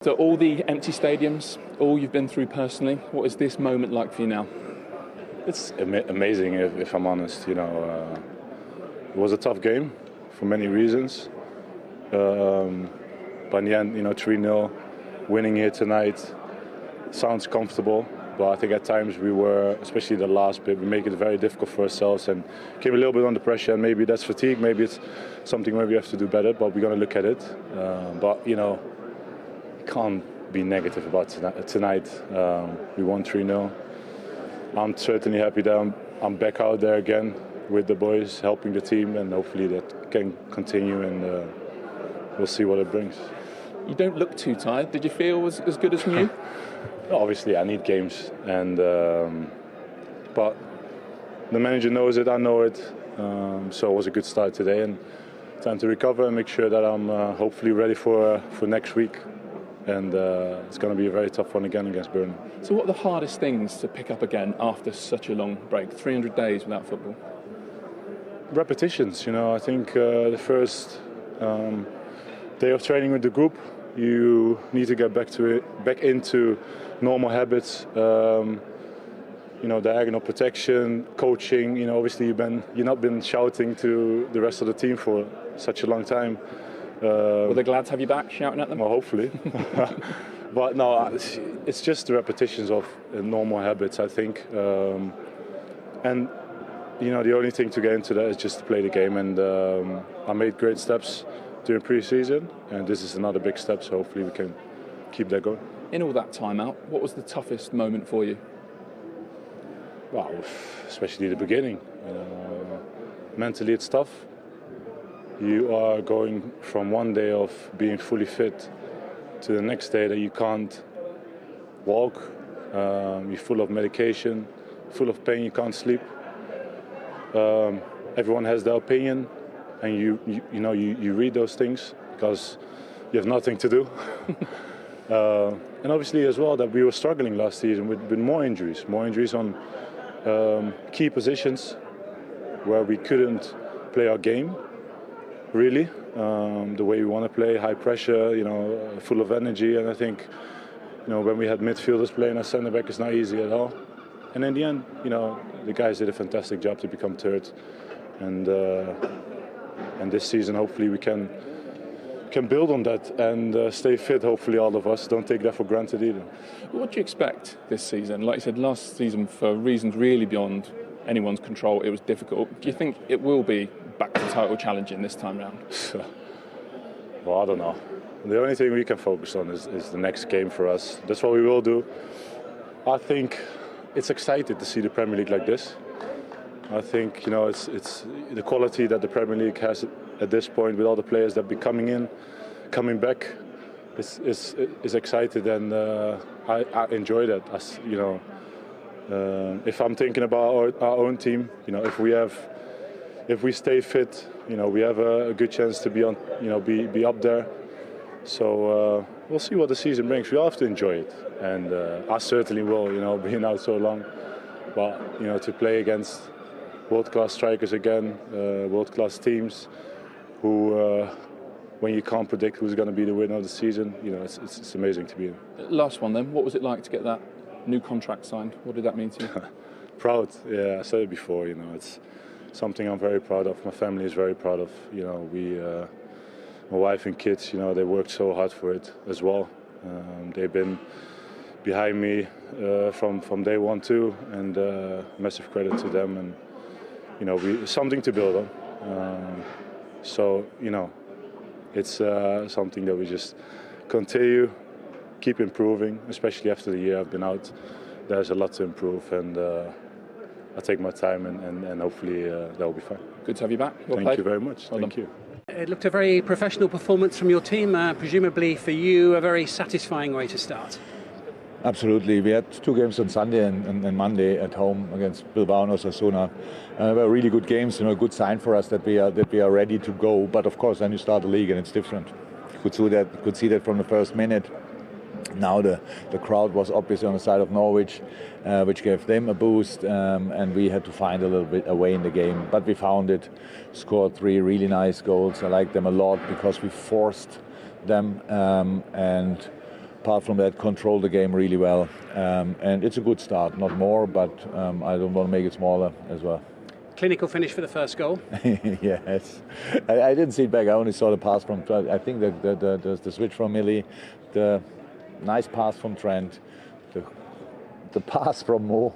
After all the empty stadiums, all you've been through personally, what is this moment like for you now? It's amazing, if I'm honest. It was a tough game for many reasons. But in the end, 3-0, winning here tonight sounds comfortable. But I think at times we were, especially the last bit, we make it very difficult for ourselves and came a little bit under pressure. And maybe that's fatigue, maybe it's something where we have to do better. But we're going to look at it. But can't be negative about tonight. We won 3-0. I'm certainly happy that I'm back out there again with the boys, helping the team, and hopefully that can continue, and we'll see what it brings. You don't look too tired. Did you feel as good as new? Obviously, I need games, and but the manager knows it. I know it. So it was a good start today, and time to recover and make sure that I'm hopefully ready for next week. And it's going to be a very tough one again against Burnley. So what are the hardest things to pick up again after such a long break? 300 days without football? Repetitions. I think the first day of training with the group, you need to get back into normal habits. Diagonal protection, coaching. Obviously you've not been shouting to the rest of the team for such a long time. Were they glad to have you back, shouting at them? Well, hopefully. But no, it's just the repetitions of normal habits, I think. And the only thing to get into that is just to play the game. And I made great steps during pre-season, and this is another big step. So hopefully we can keep that going. In all that time out, what was the toughest moment for you? Well, especially the beginning. Mentally, it's tough. You are going from one day of being fully fit to the next day that you can't walk. You're full of medication, full of pain. You can't sleep. Everyone has their opinion, and you read those things because you have nothing to do. And obviously as well that we were struggling last season with more injuries on key positions where we couldn't play our game. Really, the way we want to play, high pressure, full of energy, and I think, when we had midfielders playing as centre back, it's not easy at all. And in the end, the guys did a fantastic job to become third, and this season hopefully we can build on that and stay fit. Hopefully, all of us don't take that for granted either. What do you expect this season? Like you said, last season, for reasons really beyond anyone's control, it was difficult. Do you think it will be back to title challenging this time round? Well, I don't know. The only thing we can focus on is the next game for us. That's what we will do. I think it's exciting to see the Premier League like this. I think it's the quality that the Premier League has at this point, with all the players that be coming back. Is excited, and I enjoy that. As if I'm thinking about our own team, if we stay fit, we have a good chance to be up there. So we'll see what the season brings. We all have to enjoy it, and I certainly will. Being out so long, but to play against world-class strikers again, world-class teams, who when you can't predict who's going to be the winner of the season, it's amazing to be in. Last one then. What was it like to get that new contract signed? What did that mean to you? Proud. Yeah, I said it before. It's something I'm very proud of. My family is very proud of. My wife and kids, they worked so hard for it as well. They've been behind me from day one too, and massive credit to them. And something to build on. So it's something that we just continue, keep improving, especially after the year I've been out. There's a lot to improve, and I take my time, and hopefully that will be fine. Good to have you back. Thank you very much. Thank you. It looked a very professional performance from your team, presumably for you a very satisfying way to start. Absolutely. We had two games on Sunday and Monday at home against Bilbao and Osasuna. They were really good games, a good sign for us that we are ready to go. But of course, then you start the league and it's different. You could see that from the first minute. Now the crowd was obviously on the side of Norwich, which gave them a boost, and we had to find a little bit a way in the game. But we found it, scored 3 really nice goals. I like them a lot because we forced them, and apart from that, control the game really well. And it's a good start, not more, but I don't want to make it smaller as well. Clinical finish for the first goal. Yes, I didn't see it back. I only saw the pass from. I think the switch from Millie, the nice pass from Trent, the pass from Mo,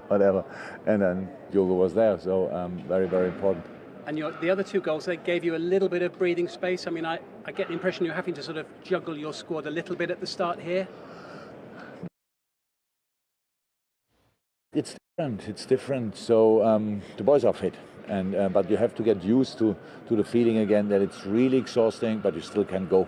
whatever, and then Diogo was there. So very, very important. And the other 2 goals, they gave you a little bit of breathing space. I mean, I get the impression you're having to sort of juggle your squad a little bit at the start here. It's different. It's different. So the boys are fit, and but you have to get used to the feeling again that it's really exhausting, but you still can go.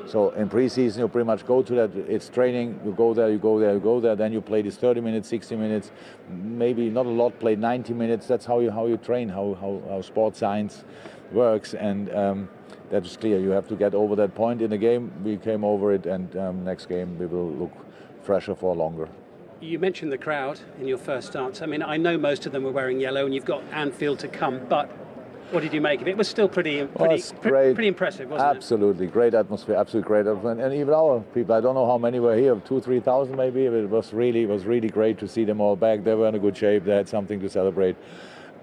So in pre-season, you pretty much go to that. It's training. You go there, you go there, you go there. Then you play this 30 minutes, 60 minutes, maybe not a lot. Play 90 minutes. That's how you train. How sports science works, and that is clear. You have to get over that point in the game. We came over it, and next game we will look fresher for longer. You mentioned the crowd in your first stance. I mean, I know most of them were wearing yellow, and you've got Anfield to come, but what did you make of it? It was still pretty impressive, wasn't it? Absolutely, great atmosphere, absolutely great atmosphere. And even our people, I don't know how many were here, 2,000-3,000 maybe. It was really great to see them all back. They were in a good shape. They had something to celebrate.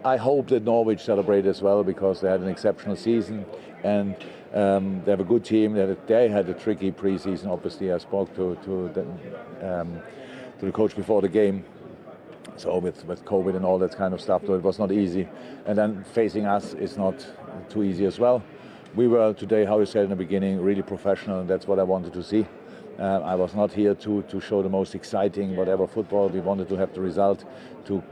I hope that Norwich celebrate as well, because they had an exceptional season, and they have a good team. They had a tricky pre-season. Obviously, I spoke to the coach before the game. So with COVID and all that kind of stuff, so it was not easy. And then facing us is not too easy as well. We were today, how you said in the beginning, really professional, and that's what I wanted to see. I was not here to show the most exciting whatever football. We wanted to have the result to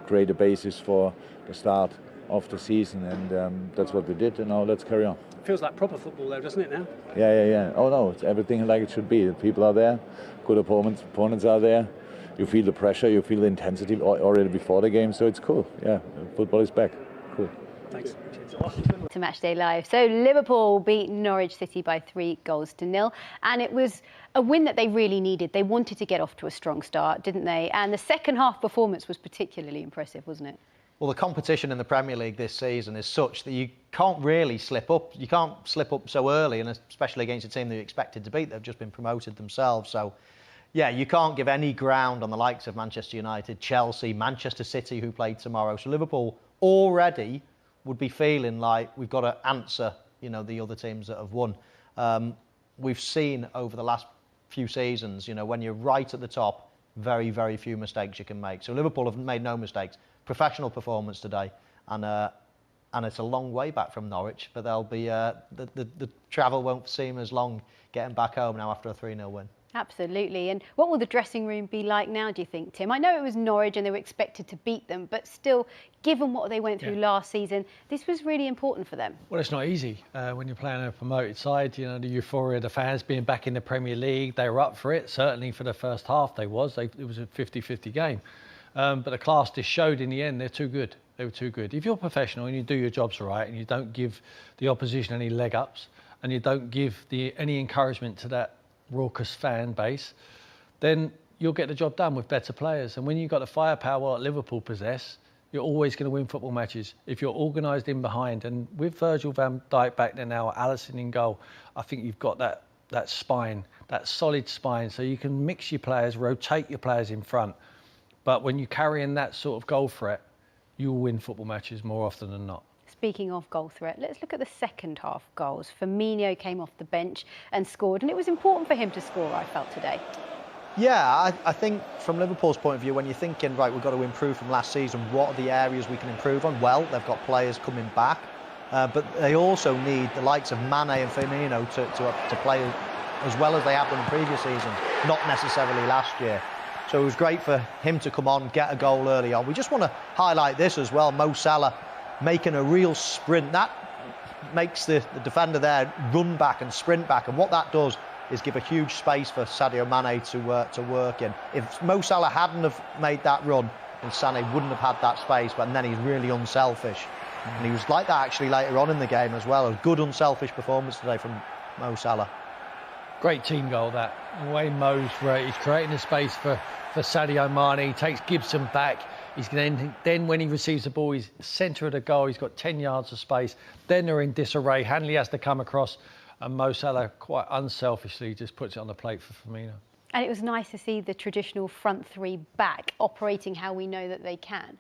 create a basis for the start of the season, and that's what we did. And now let's carry on. Feels like proper football though, doesn't it now? Yeah. Oh no, it's everything like it should be. The people are there, good opponents are there. You feel the pressure, you feel the intensity already before the game, so it's cool. Yeah, football is back. Cool. Thanks. To Matchday Live. So Liverpool beat Norwich City by 3-0, and it was a win that they really needed. They wanted to get off to a strong start, didn't they? And the second half performance was particularly impressive, wasn't it? Well, the competition in the Premier League this season is such that you can't really slip up. You can't slip up so early, and especially against a team that you expected to beat. They've just been promoted themselves, so yeah, you can't give any ground on the likes of Manchester United, Chelsea, Manchester City, who played tomorrow. So Liverpool already would be feeling like we've got to answer, the other teams that have won. We've seen over the last few seasons, when you're right at the top, very, very few mistakes you can make. So Liverpool have made no mistakes. Professional performance today, and it's a long way back from Norwich, but they'll be the travel won't seem as long getting back home now after a 3-0 win. Absolutely. And what will the dressing room be like now, do you think, Tim? I know it was Norwich and they were expected to beat them, but still, given what they went through last season, this was really important for them. Well, it's not easy when you're playing a promoted side. The euphoria of the fans being back in the Premier League, they were up for it. Certainly for the first half it was a 50-50 game. But the class just showed in the end they're too good. They were too good. If you're professional and you do your jobs right and you don't give the opposition any leg ups and you don't give any encouragement to that raucous fan base, then you'll get the job done with better players. And when you've got the firepower that Liverpool possess, you're always going to win football matches if you're organised in behind. And with Virgil van Dijk back there now, Alisson in goal, I think you've got that spine, that solid spine, so you can mix your players, rotate your players in front. But when you're carrying that sort of goal threat, you will win football matches more often than not. Speaking of goal threat, let's look at the second half goals. Firmino came off the bench and scored, and it was important for him to score, I felt, today. Yeah, I think from Liverpool's point of view, when you're thinking, right, we've got to improve from last season, what are the areas we can improve on? Well, they've got players coming back, but they also need the likes of Mane and Firmino to play as well as they have done in previous seasons, not necessarily last year. So it was great for him to come on, get a goal early on. We just want to highlight this as well, Mo Salah making a real sprint. That makes the defender there run back and sprint back, and what that does is give a huge space for Sadio Mane to work in. If Mo Salah hadn't have made that run, then Sané wouldn't have had that space, but then he's really unselfish. And he was like that actually later on in the game as well. A good unselfish performance today from Mo Salah. Great team goal, that. The way Mo's he's creating the space for Sadio Mane. He takes Gibson back. Then when he receives the ball, he's centre of the goal. He's got 10 yards of space. Then they're in disarray. Hanley has to come across and Mo Salah quite unselfishly just puts it on the plate for Firmino. And it was nice to see the traditional front three back operating how we know that they can.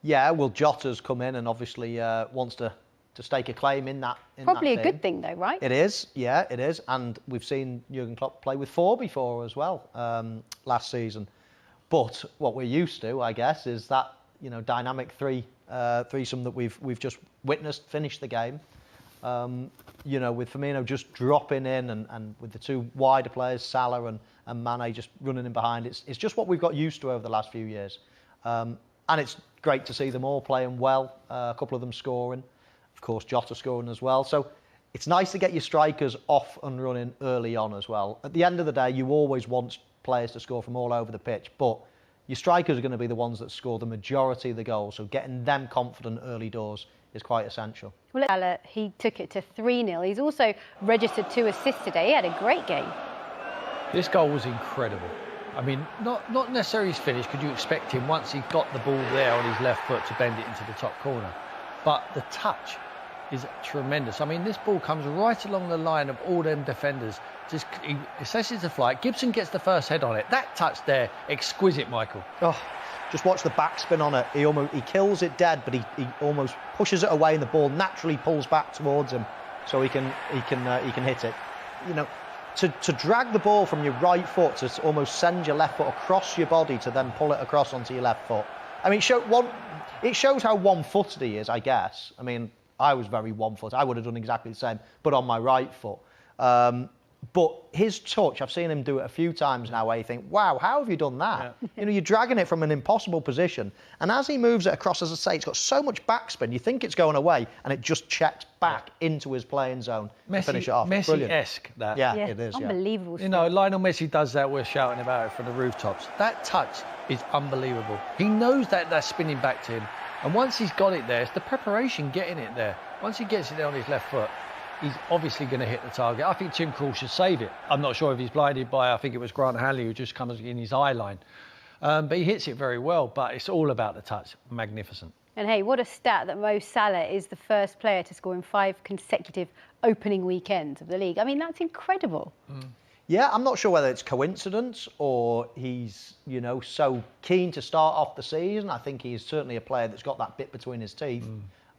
Yeah, well, Jota's come in and obviously wants to stake a claim in that. Probably that a good thing, though, right? It is, yeah, it is. And we've seen Jurgen Klopp play with 4 before as well last season. But what we're used to, I guess, is that dynamic threesome that we've just witnessed finish the game. With Firmino just dropping in and with the 2 wider players, Salah and Mane just running in behind. It's just what we've got used to over the last few years. And it's great to see them all playing well, a couple of them scoring. Of course, Jota scoring as well. So it's nice to get your strikers off and running early on as well. At the end of the day, you always want players to score from all over the pitch, but your strikers are going to be the ones that score the majority of the goals. So getting them confident early doors is quite essential. Well, Salah, he took it to 3-0. He's also registered 2 assists today. He had a great game. This goal was incredible. I mean, not necessarily his finish, because you expect him, once he got the ball there on his left foot, to bend it into the top corner. But the touch is tremendous. I mean, this ball comes right along the line of all them defenders. Just he assesses the flight. Gibson gets the first head on it. That touch there, exquisite, Michael. Oh, just watch the backspin on it. He kills it dead, but he almost pushes it away, and the ball naturally pulls back towards him, so he can hit it. To drag the ball from your right foot to almost send your left foot across your body to then pull it across onto your left foot. I mean, it shows how one-footed he is, I guess. I mean, I was very one-footed. I would have done exactly the same, but on my right foot. But his touch, I've seen him do it a few times now, where you think, wow, how have you done that? Yeah. You're dragging it from an impossible position. And as he moves it across, as I say, it's got so much backspin, you think it's going away, and it just checks back into his playing zone to finish it off. Messi-esque, that. Yeah, it is. Unbelievable. Yeah. Lionel Messi does that. We're shouting about it from the rooftops. That touch is unbelievable. He knows that that's spinning back to him. And once he's got it there, it's the preparation getting it there. Once he gets it there on his left foot, he's obviously going to hit the target. I think Tim Krul should save it. I'm not sure if he's blinded by, I think it was Grant Hanley, who just comes in his eye line. But he hits it very well, but it's all about the touch. Magnificent. And hey, what a stat that Mo Salah is the first player to score in 5 consecutive opening weekends of the league. I mean, that's incredible. Yeah, I'm not sure whether it's coincidence or he's, so keen to start off the season. I think he's certainly a player that's got that bit between his teeth.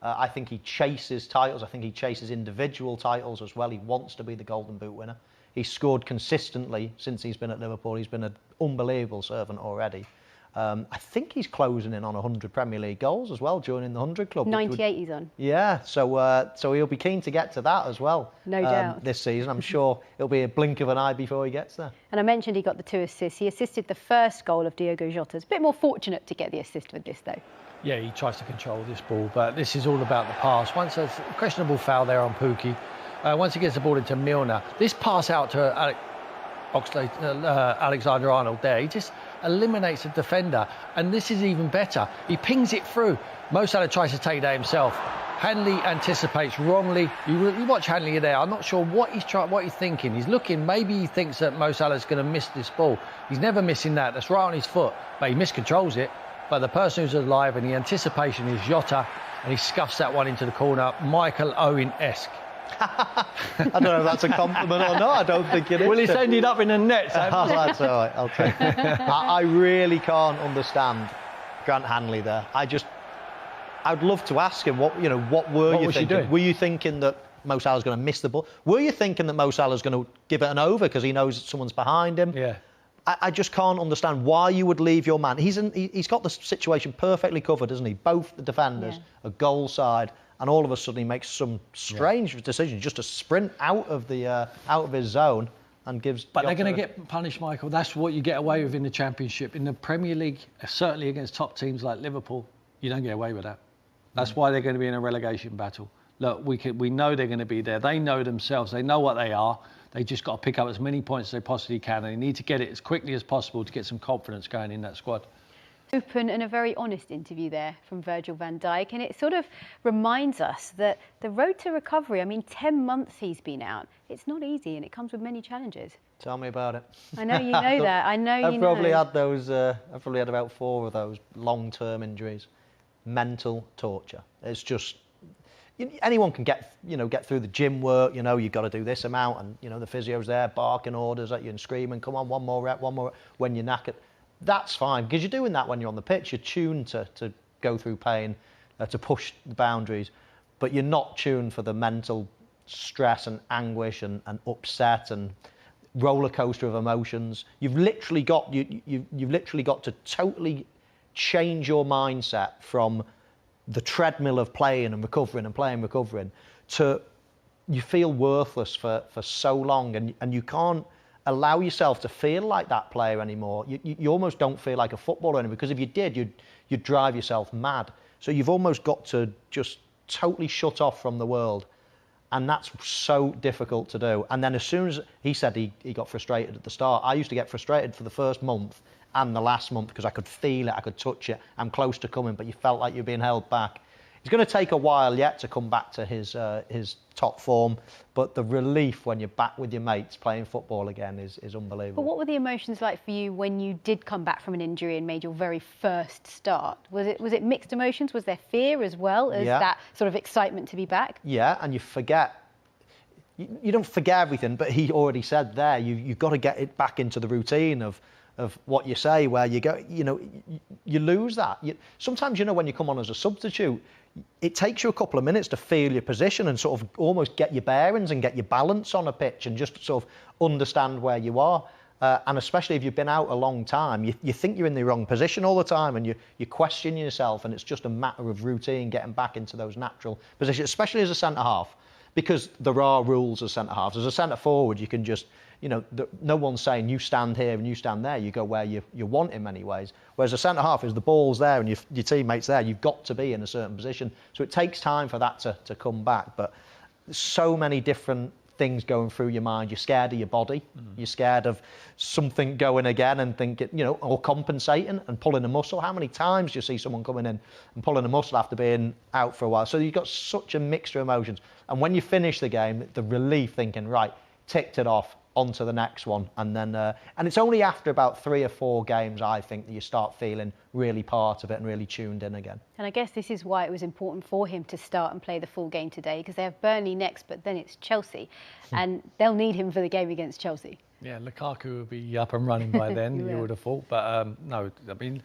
I think he chases titles. I think he chases individual titles as well. He wants to be the Golden Boot winner. He's scored consistently since he's been at Liverpool. He's been an unbelievable servant already. I think he's closing in on 100 Premier League goals as well, joining the 100 club. 98 he's on. Yeah, so he'll be keen to get to that as well. No doubt. This season. I'm sure it'll be a blink of an eye before he gets there. And I mentioned he got the 2 assists. He assisted the first goal of Diogo Jota. It's a bit more fortunate to get the assist with this, though. Yeah, he tries to control this ball, but this is all about the pass. Once there's a questionable foul there on Pukki, once he gets the ball into Milner, this pass out to Alexander-Arnold there, he just eliminates the defender. And this is even better. He pings it through. Mo Salah tries to take that himself. Hanley anticipates wrongly. You watch Hanley there. I'm not sure what he's thinking. He's looking. Maybe he thinks that Mo Salah's going to miss this ball. He's never missing that. That's right on his foot. But he miscontrols it. But the person who's alive and the anticipation is Jota, and he scuffs that one into the corner. Michael Owen-esque. I don't know if that's a compliment or not. I don't think it is. Well, it's ended up in the net. So. Oh, that's all right. I'll take it. I really can't understand Grant Hanley there. I'd love to ask him what were you thinking? Were you thinking that Mo Salah's going to miss the ball? Were you thinking that Mo Salah's going to give it an over because he knows someone's behind him? Yeah. I just can't understand why you would leave your man. He's got the situation perfectly covered, isn't he? Both the defenders, a goal side, and all of a sudden he makes some strange decision just to sprint out of his zone and gives. But they're going to get punished, Michael. That's what you get away with in the Championship. In the Premier League, certainly against top teams like Liverpool, you don't get away with that. That's why they're going to be in a relegation battle. Look, we know they're going to be there. They know themselves. They know what they are. They just got to pick up as many points as they possibly can, and they need to get it as quickly as possible to get some confidence going in that squad. Open and a very honest interview there from Virgil van Dijk, and it sort of reminds us that the road to recovery, 10 months he's been out. It's not easy, and it comes with many challenges. Tell me about it. I know you know that. I know you know. I've probably had those. I've probably had about 4 of those long-term injuries. Mental torture. It's just, anyone can get through the gym work. You've got to do this amount, and the physio's there barking orders at you and screaming, "Come on, one more rep, one more rep," when you're knackered. That's fine, because you're doing that when you're on the pitch. You're tuned to go through pain, to push the boundaries, but you're not tuned for the mental stress and anguish and upset and roller coaster of emotions. You've literally got to totally change your mindset from the treadmill of playing and recovering and playing, recovering, to you feel worthless for so long, and you can't allow yourself to feel like that player anymore. You almost don't feel like a footballer anymore, because if you did, you'd drive yourself mad. So you've almost got to just totally shut off from the world, and that's so difficult to do. And then as soon as he said he got frustrated at the start, I used to get frustrated for the first month and the last month, because I could feel it, I could touch it, I'm close to coming, but you felt like you're being held back. It's going to take a while yet to come back to his top form, but the relief when you're back with your mates playing football again is unbelievable. But what were the emotions like for you when you did come back from an injury and made your very first start? Was it mixed emotions? Was there fear as well as that sort of excitement to be back? Yeah, and you forget. You don't forget everything, but he already said there, you've got to get it back into the routine of what you say, where you go, you lose that. Sometimes, when you come on as a substitute, it takes you a couple of minutes to feel your position and sort of almost get your bearings and get your balance on a pitch and just sort of understand where you are. And especially if you've been out a long time, you think you're in the wrong position all the time, and you question yourself, and it's just a matter of routine getting back into those natural positions, especially as a centre-half, because there are rules as centre-halves. As a centre-forward, you can just, no one's saying you stand here and you stand there. You go where you want in many ways. Whereas a centre-half is the ball's there and your teammate's there. You've got to be in a certain position. So it takes time for that to come back. But so many different things going through your mind. You're scared of your body. You're scared of something going again and thinking, or compensating and pulling a muscle. How many times do you see someone coming in and pulling a muscle after being out for a while? So you've got such a mixture of emotions. And when you finish the game, the relief, thinking, right, ticked it off, on to the next one. And then, and it's only after about 3 or 4 games, I think, that you start feeling really part of it and really tuned in again. And I guess this is why it was important for him to start and play the full game today, because they have Burnley next, but then it's Chelsea, and they'll need him for the game against Chelsea. Yeah, Lukaku will be up and running by then, you would have thought. But no, I mean,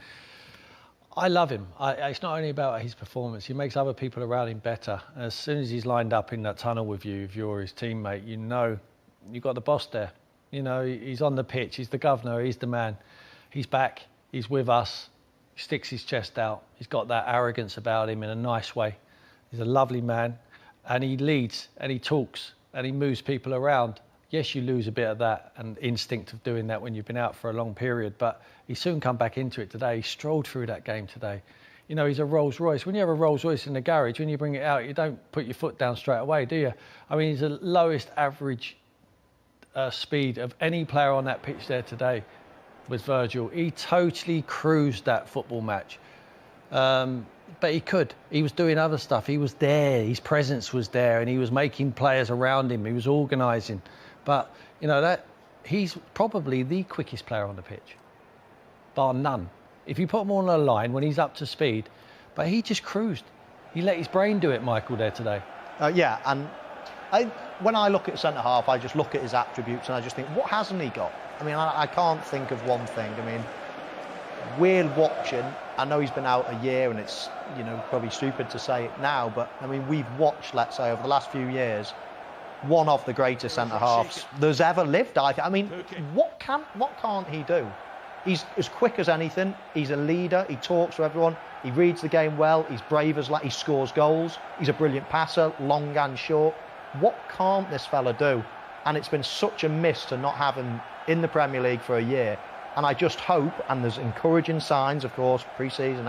I love him. It's not only about his performance. He makes other people around him better. As soon as he's lined up in that tunnel with you, if you're his teammate, you've got the boss there. He's on the pitch, he's the governor, he's the man. He's back, he's with us, he sticks his chest out. He's got that arrogance about him in a nice way. He's a lovely man, and he leads, and he talks, and he moves people around. Yes, you lose a bit of that and instinct of doing that when you've been out for a long period, but he soon come back into it today. He strolled through that game today. He's a Rolls Royce. When you have a Rolls Royce in the garage, when you bring it out, you don't put your foot down straight away, do you? I mean, he's the lowest average speed of any player on that pitch there today was Virgil. He totally cruised that football match. But he was doing other stuff. He was there, his presence was there, and he was making players around him. He was organising. But, that he's probably the quickest player on the pitch, bar none. If you put him on a line when he's up to speed, but he just cruised. He let his brain do it, Michael, there today. Yeah, and when I look at centre-half, I just look at his attributes and I just think, what hasn't he got? I mean, I can't think of one thing. I mean, we're watching. I know he's been out a year and it's, probably stupid to say it now, but, I mean, we've watched, let's say, over the last few years, one of the greatest centre-halves there's ever lived. I mean, what can't he do? He's as quick as anything. He's a leader. He talks to everyone. He reads the game well. He's brave as he scores goals. He's a brilliant passer, long and short. What can't this fella do? And it's been such a miss to not have him in the Premier League for a year. And I just hope, and there's encouraging signs, of course, pre-season